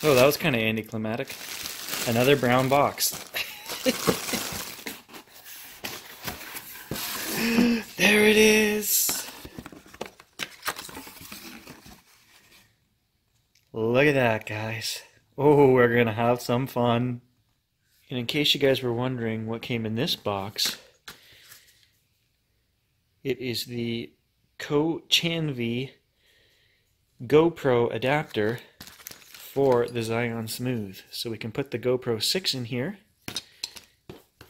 Oh, that was kind of anticlimactic. Another brown box. There it is. Look at that, guys. Oh, we're gonna have some fun. And in case you guys were wondering what came in this box, it is the Chanvi GoPro adapter for the Zhiyun Smooth. So we can put the GoPro 6 in here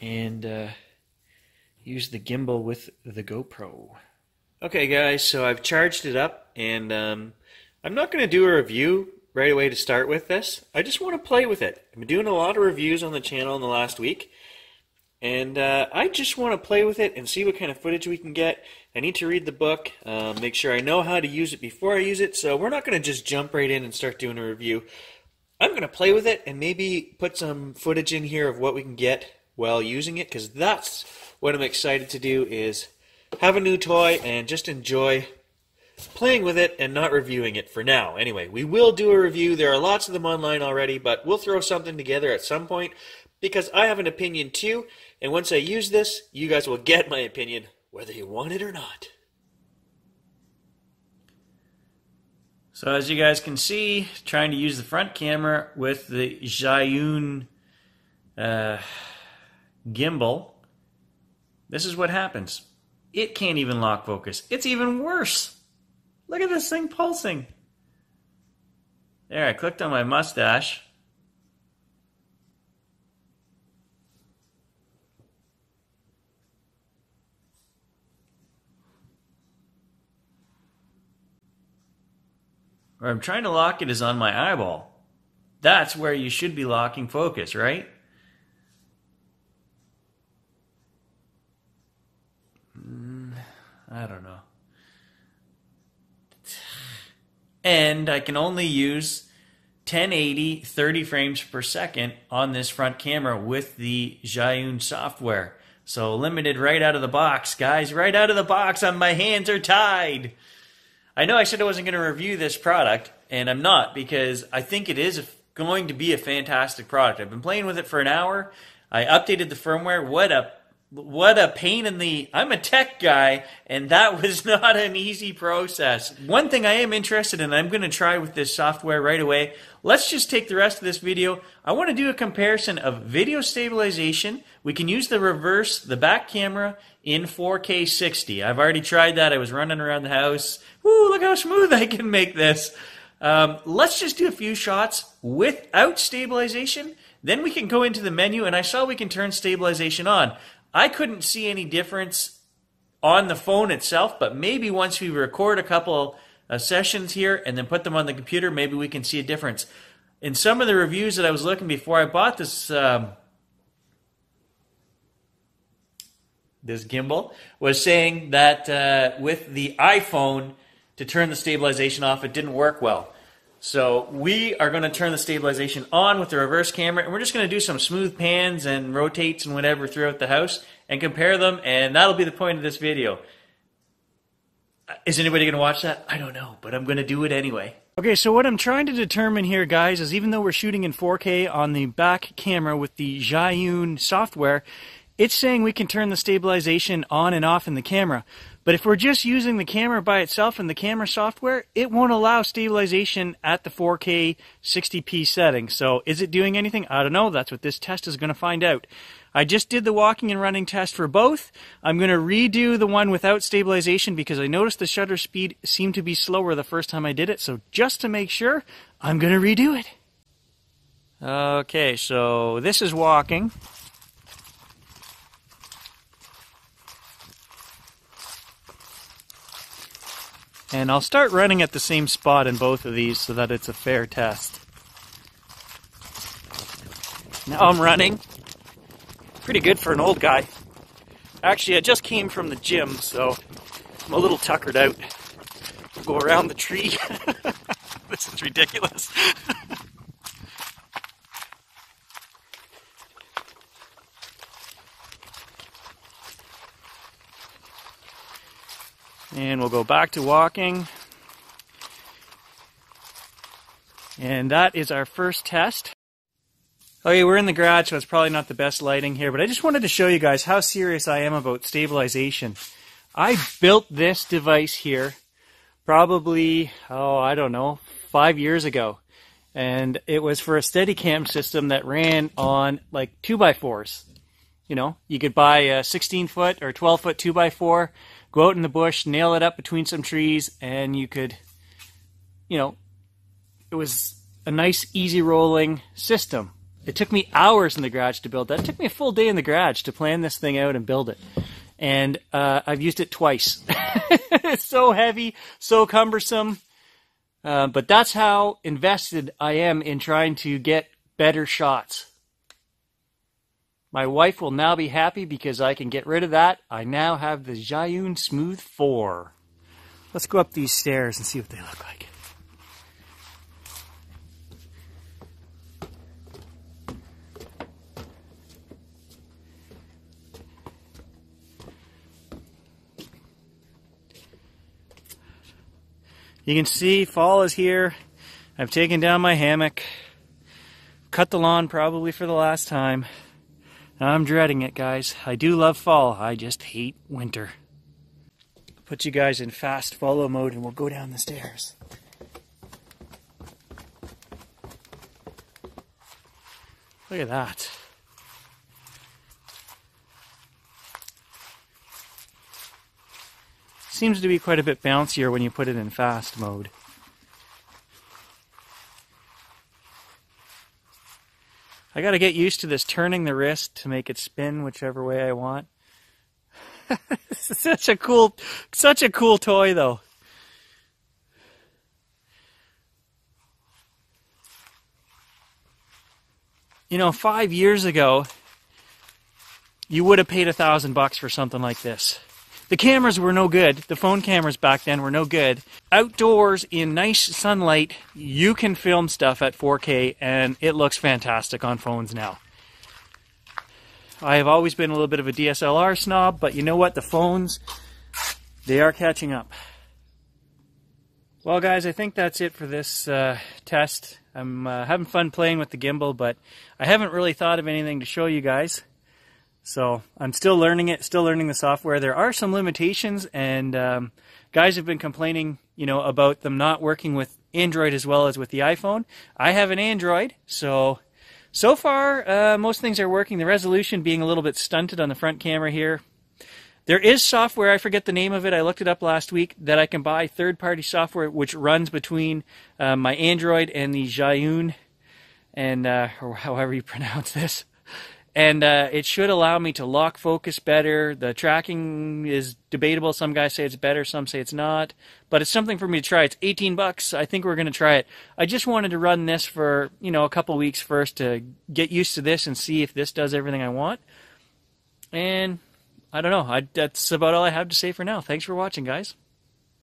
and use the gimbal with the GoPro. Okay guys, so I've charged it up, and I'm not going to do a review right away to start with this. I just want to play with it. I've been doing a lot of reviews on the channel in the last week, and I just want to play with it and see what kind of footage we can get. I need to read the book, make sure I know how to use it before I use it, so we're not going to just jump right in and start doing a review. I'm going to play with it and maybe put some footage in here of what we can get while using it, because that's what I'm excited to do, is have a new toy and just enjoy playing with it and not reviewing it for now. Anyway, we will do a review. There are lots of them online already, but we'll throw something together at some point because I have an opinion too, and once I use this, you guys will get my opinion whether you want it or not. So as you guys can see, trying to use the front camera with the Zhiyun gimbal, this is what happens. It can't even lock focus. It's even worse. Look at this thing pulsing. There, I clicked on my mustache. Where I'm trying to lock it is on my eyeball. That's where you should be locking focus, right? I don't know. And I can only use 1080 30 frames per second on this front camera with the Zhiyun software. So limited right out of the box, guys. Right out of the box. My hands are tied. I know I said I wasn't going to review this product, and I'm not, because I think it is going to be a fantastic product. I've been playing with it for an hour. I updated the firmware. What a pain in the... I'm a tech guy, and that was not an easy process. One thing I am interested in, I'm going to try with this software right away. Let's just take the rest of this video. I want to do a comparison of video stabilization. We can use the back camera in 4K 60. I've already tried that. I was running around the house. Woo, look how smooth I can make this. Let's just do a few shots without stabilization. Then we can go into the menu, and I saw we can turn stabilization on. I couldn't see any difference on the phone itself, but maybe once we record a couple sessions here and then put them on the computer, maybe we can see a difference. In some of the reviews that I was looking before I bought this this gimbal, was saying that with the iPhone, to turn the stabilization off, it didn't work well. So we are going to turn the stabilization on with the reverse camera, and we're just going to do some smooth pans and rotates and whatever throughout the house and compare them, and that'll be the point of this video. Is anybody going to watch that? I don't know, but I'm going to do it anyway. Okay, so what I'm trying to determine here, guys, is even though we're shooting in 4K on the back camera with the Zhiyun software, it's saying we can turn the stabilization on and off in the camera. But if we're just using the camera by itself and the camera software, it won't allow stabilization at the 4K 60p setting. So is it doing anything? I don't know. That's what this test is going to find out. I just did the walking and running test for both. I'm going to redo the one without stabilization because I noticed the shutter speed seemed to be slower the first time I did it. So just to make sure, I'm going to redo it. Okay, so this is walking. And I'll start running at the same spot in both of these so that it's a fair test. Now I'm running. Pretty good for an old guy. Actually, I just came from the gym, so I'm a little tuckered out. I'll go around the tree. This is ridiculous. And we'll go back to walking. And that is our first test. Okay, we're in the garage, so it's probably not the best lighting here, but I just wanted to show you guys how serious I am about stabilization. I built this device here probably, I don't know, 5 years ago. And it was for a Steadicam system that ran on like 2x4s. You know, you could buy a 16-foot or 12-foot 2x4, go out in the bush, nail it up between some trees, and you could, you know, it was a nice, easy rolling system. It took me hours in the garage to build that. It took me a full day in the garage to plan this thing out and build it. And I've used it twice. It's so heavy, so cumbersome. But that's how invested I am in trying to get better shots. My wife will now be happy because I can get rid of that. I now have the Zhiyun Smooth 4. Let's go up these stairs and see what they look like. You can see fall is here. I've taken down my hammock. Cut the lawn probably for the last time. I'm dreading it, guys. I do love fall. I just hate winter. Put you guys in fast follow mode and we'll go down the stairs. Look at that. Seems to be quite a bit bouncier when you put it in fast mode. I gotta get used to this turning the wrist to make it spin whichever way I want. This is such a cool toy though. You know, 5 years ago, you would have paid $1,000 for something like this. The cameras were no good. The phone cameras back then were no good. Outdoors in nice sunlight, you can film stuff at 4K and it looks fantastic on phones now. I have always been a little bit of a DSLR snob, but you know what? The phones, they are catching up. Well guys, I think that's it for this test. I'm having fun playing with the gimbal, but I haven't really thought of anything to show you guys. So I'm still learning it, still learning the software. There are some limitations, and guys have been complaining, you know, about them not working with Android as well as with the iPhone. I have an Android, so far most things are working. The resolution being a little bit stunted on the front camera here. There is software, I forget the name of it, I looked it up last week, that I can buy, third-party software which runs between my Android and the Zhiyun, and or however you pronounce this. And it should allow me to lock focus better. The tracking is debatable. Some guys say it's better, some say it's not. But it's something for me to try. It's $18. I think we're going to try it. I just wanted to run this for, you know, a couple weeks first to get used to this and see if this does everything I want. And I don't know. That's about all I have to say for now. Thanks for watching, guys.